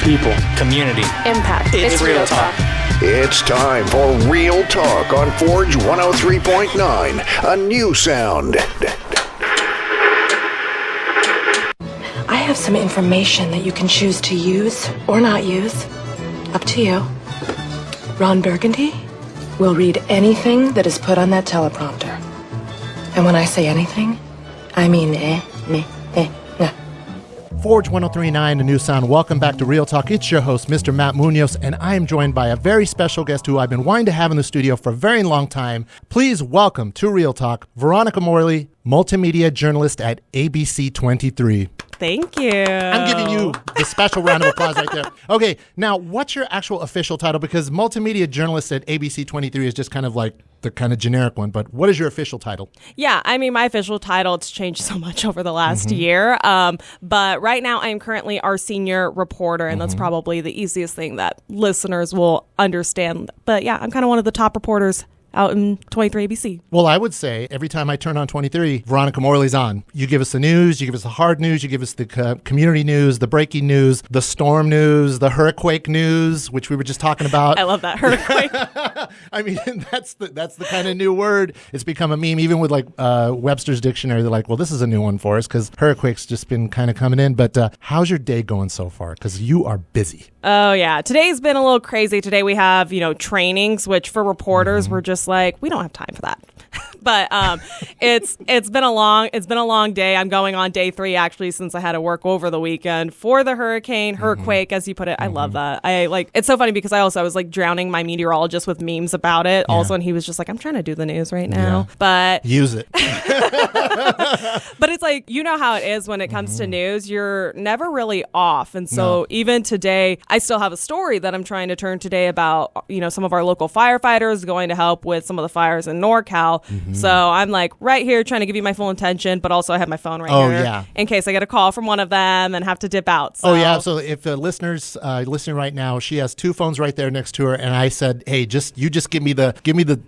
People. Community. Impact. It's Real Talk. It's time for Real Talk on Forge 103.9, a new sound. I have some information that you can choose to use or not use. Up to you. Ron Burgundy will read anything that is put on that teleprompter. And when I say anything, I mean nah. Forge 103.9, a new sound. Welcome back to Real Talk. It's your host, Mr. Matt Munoz, and I am joined by a very special guest who I've been wanting to have in the studio for a very long time. Please welcome to Real Talk, Veronica Morley, multimedia journalist at ABC 23. Thank you. I'm giving you the special round of applause right there. Okay, now what's your actual official title? Because multimedia journalist at ABC 23 is just kind of like the kind of generic one, but what is your official title? Yeah, I mean, my official title, it's changed so much over the last year. But right now, I am currently our senior reporter, and that's probably the easiest thing that listeners will understand. But yeah, I'm kind of one of the top reporters out in 23 ABC. Well, I would say every time I turn on 23, Veronica Morley's on. You give us the news, you give us the hard news, you give us the community news, the breaking news, the storm news, the hurricane news, which we were just talking about. I love that, hurricane. I mean, that's the kind of new word. It's become a meme, even with like Webster's Dictionary. They're like, well, this is a new one for us because hurricane's just been kind of coming in. But how's your day going so far? Because you are busy. Oh, yeah. Today's been a little crazy. Today we have, trainings, which for reporters, we're just like, we don't have time for that. But it's been a long day. I'm going on day 3 actually, since I had to work over the weekend for the hurricane, as you put it. I love that. It's so funny because I was like drowning my meteorologist with memes about it. Yeah. Also, and he was just like, I'm trying to do the news right now, but use it. But it's like, you know how it is when it comes to news, you're never really off. And so even today, I still have a story that I'm trying to turn today about, some of our local firefighters going to help with some of the fires in NorCal. So I'm like right here trying to give you my full attention, but also I have my phone right here in case I get a call from one of them and have to dip out. So. Oh, yeah. So if the listeners listening right now, she has 2 phones right there next to her. And I said, hey, you just give me the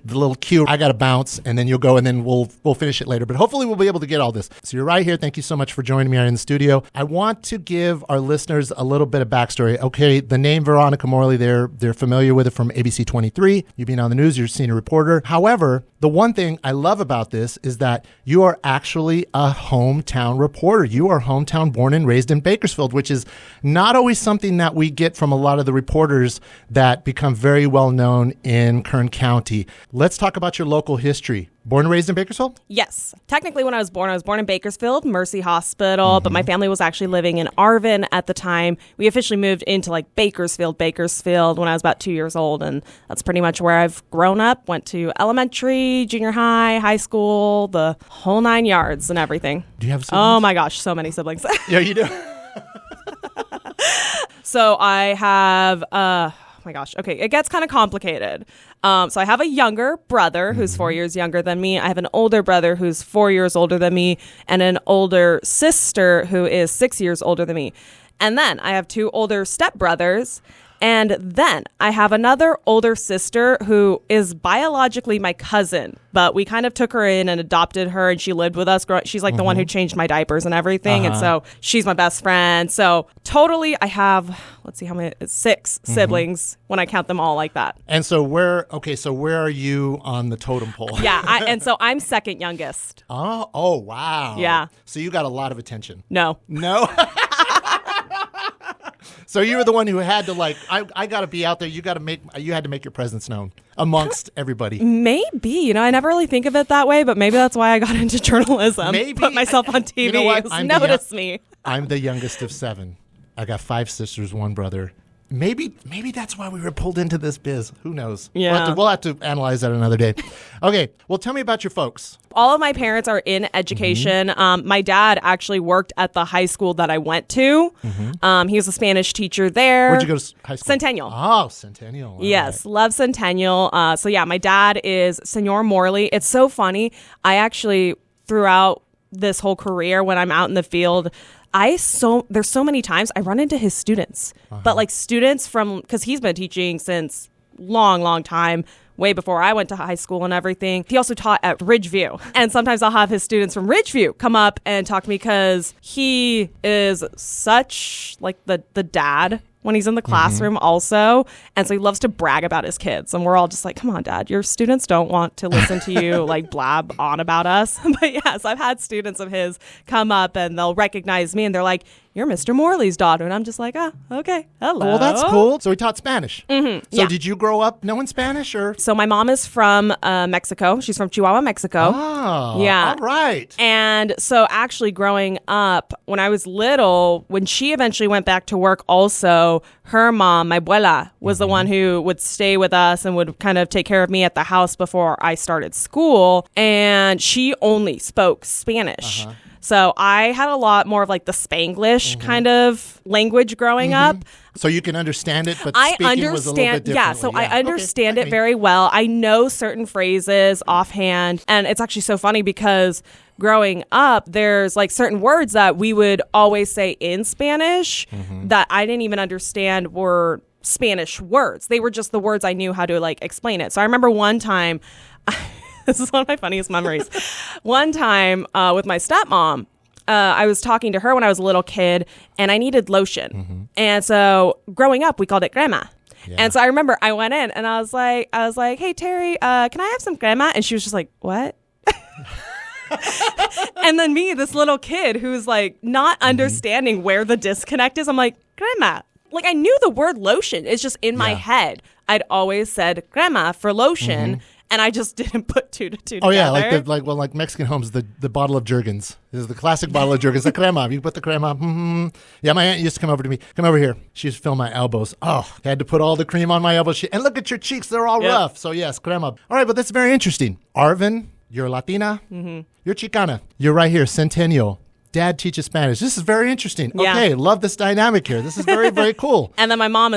little cue. I got to bounce and then you'll go and then we'll finish it later. But hopefully we'll be able to get all this. So you're right here. Thank you so much for joining me here in the studio. I want to give our listeners a little bit of backstory. Okay, the name Veronica Morley, they're familiar with it from ABC 23. You've been on the news. You're a senior reporter. However, the one thing I love about this is that you are actually a hometown reporter. You are hometown born and raised in Bakersfield, which is not always something that we get from a lot of the reporters that become very well known in Kern County. Let's talk about your local history. Born and raised in Bakersfield? Yes. Technically, when I was born in Bakersfield, Mercy Hospital, but my family was actually living in Arvin at the time. We officially moved into like Bakersfield when I was about 2 years old, and that's pretty much where I've grown up. Went to elementary, junior high, high school, the whole 9 yards and everything. Do you have siblings? Oh my gosh, so many siblings. Yeah, you do. So I have... my gosh. Okay. It gets kind of complicated. So I have a younger brother who's 4 years younger than me. I have an older brother who's 4 years older than me and an older sister who is 6 years older than me. And then I have 2 older stepbrothers. And then I have another older sister who is biologically my cousin, but we kind of took her in and adopted her, and she lived with us. She's like the one who changed my diapers and everything. And so she's my best friend. So totally I have, let's see how many, 6 siblings when I count them all like that. And so where are you on the totem pole? Yeah. And so I'm second youngest. Oh, wow. Yeah. So you got a lot of attention. No. So you were the one who had to I got to be out there. You had to make your presence known amongst everybody. Maybe, I never really think of it that way, but maybe that's why I got into journalism. Maybe. Put myself on TV. You know what? Notice me. I'm the youngest of 7. I got 5 sisters, 1 brother. Maybe that's why we were pulled into this biz. Who knows? Yeah. We'll have to analyze that another day. Okay. Well, tell me about your folks. All of my parents are in education. My dad actually worked at the high school that I went to. He was a Spanish teacher there. Where'd you go to high school? Centennial. Oh, Centennial. All yes, right. love Centennial. So yeah, my dad is Senor Morley. It's so funny. I actually, throughout this whole career, when I'm out in the field, there's so many times I run into his students, but like students because he's been teaching since long time, way before I went to high school and everything. He also taught at Ridgeview. And sometimes I'll have his students from Ridgeview come up and talk to me because he is such like the dad when he's in the classroom also. And so he loves to brag about his kids. And we're all just like, come on, Dad, your students don't want to listen to you like blab on about us. But yes, I've had students of his come up and they'll recognize me and they're like, you're Mr. Morley's daughter. And I'm just like, okay, hello. Well, that's cool. So he taught Spanish. Mm-hmm, so did you grow up knowing Spanish or? So my mom is from Mexico. She's from Chihuahua, Mexico. Oh, yeah. All right. And so actually growing up, when I was little, when she eventually went back to work also, her mom, my abuela, was the one who would stay with us and would kind of take care of me at the house before I started school. And she only spoke Spanish. So I had a lot more of like the Spanglish kind of language growing up. So you can understand it, but I speaking understand, was a little bit differently. yeah. So I understand it very well. I know certain phrases offhand, and it's actually so funny because growing up, there's like certain words that we would always say in Spanish that I didn't even understand were Spanish words. They were just the words I knew how to like explain it. So I remember one time. This is one of my funniest memories. One time with my stepmom, I was talking to her when I was a little kid and I needed lotion. And so growing up, we called it crema. Yeah. And so I remember I went in and I was like, hey, Terry, can I have some crema? And she was just like, what? And then me, this little kid who's like not understanding where the disconnect is. I'm like, crema. Like I knew the word lotion. It's just in my head. I'd always said crema for lotion. And I just didn't put two to two together. Oh yeah, like Mexican homes, the bottle of Jergens. This is the classic bottle of Jergens. The crema. You put the crema. Yeah, my aunt used to come over to me. Come over here. She used to fill my elbows. Oh, I had to put all the cream on my elbows. And look at your cheeks. They're all rough. So yes, crema. All right, but that's very interesting. Arvin, you're Latina. You're Chicana. You're right here, Centennial. Dad teaches Spanish. This is very interesting. Yeah. Okay, love this dynamic here. This is very, very cool. And then my mom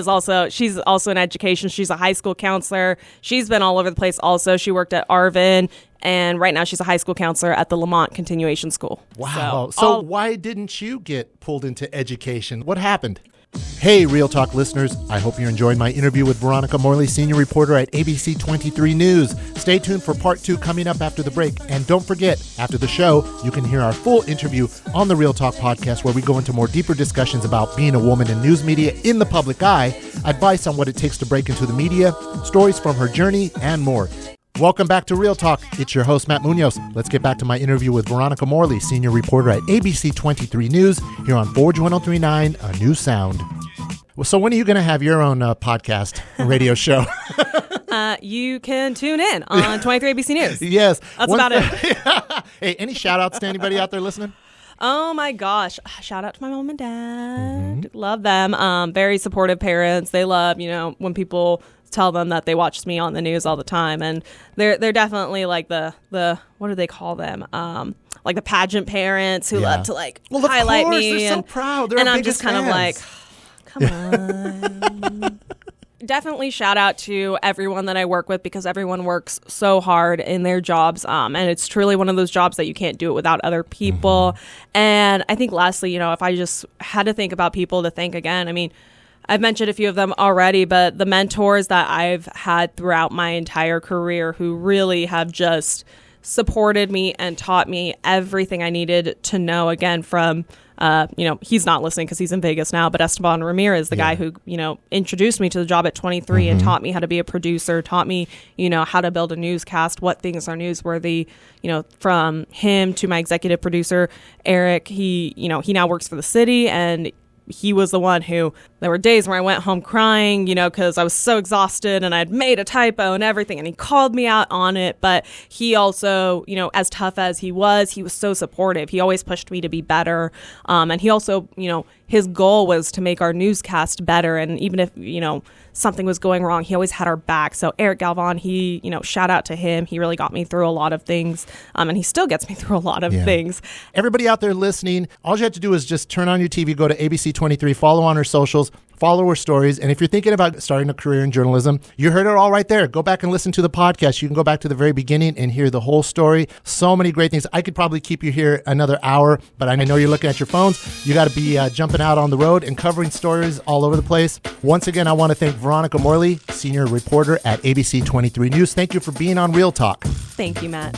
she's also in education. She's a high school counselor. She's been all over the place also. She worked at Arvin, and right now she's a high school counselor at the Lamont Continuation School. Wow. So why didn't you get pulled into education? What happened? Hey, Real Talk listeners. I hope you're enjoying my interview with Veronica Morley, senior reporter at ABC 23 News. Stay tuned for part 2 coming up after the break. And don't forget, after the show, you can hear our full interview on the Real Talk podcast where we go into more deeper discussions about being a woman in news media in the public eye, advice on what it takes to break into the media, stories from her journey, and more. Welcome back to Real Talk. It's your host, Matt Munoz. Let's get back to my interview with Veronica Morley, senior reporter at ABC 23 News, here on Forge 1039, A New Sound. Well, so when are you going to have your own podcast and radio show? You can tune in on 23 ABC News. Yes. That's about it. Hey, any shout outs to anybody out there listening? Oh my gosh. Shout out to my mom and dad. Love them. Very supportive parents. They love, when people tell them that they watch me on the news all the time. And they're definitely like the what do they call them? Like the pageant parents who love to highlight me. They're so proud. They're and our I'm just kind of like, come on. Definitely shout out to everyone that I work with because everyone works so hard in their jobs. And it's truly one of those jobs that you can't do it without other people. And I think lastly, if I just had to think about people to thank again, I mean, I've mentioned a few of them already, but the mentors that I've had throughout my entire career who really have just supported me and taught me everything I needed to know, again, from he's not listening because he's in Vegas now, but Esteban Ramirez, the guy who, introduced me to the job at 23 and taught me how to be a producer, taught me, how to build a newscast, what things are newsworthy, from him to my executive producer, Eric. He now works for the city, and he was the one who, there were days where I went home crying, because I was so exhausted and I'd made a typo and everything, and he called me out on it. But he also, as tough as he was so supportive. He always pushed me to be better. And he also, his goal was to make our newscast better. And even if, something was going wrong, he always had our back. So Eric Galvan, he, shout out to him. He really got me through a lot of things. And he still gets me through a lot of things. Everybody out there listening, all you have to do is just turn on your TV, go to ABC 23, follow on her socials, follow her stories. And if you're thinking about starting a career in journalism, you heard it all right there. Go back and listen to the podcast. You can go back to the very beginning and hear the whole story. So many great things. I could probably keep you here another hour, but I know you're looking at your phones. You got to be jumping out on the road and covering stories all over the place. Once again, I want to thank Veronica Morley, senior reporter at ABC 23 News. Thank you for being on Real Talk. Thank you, Matt.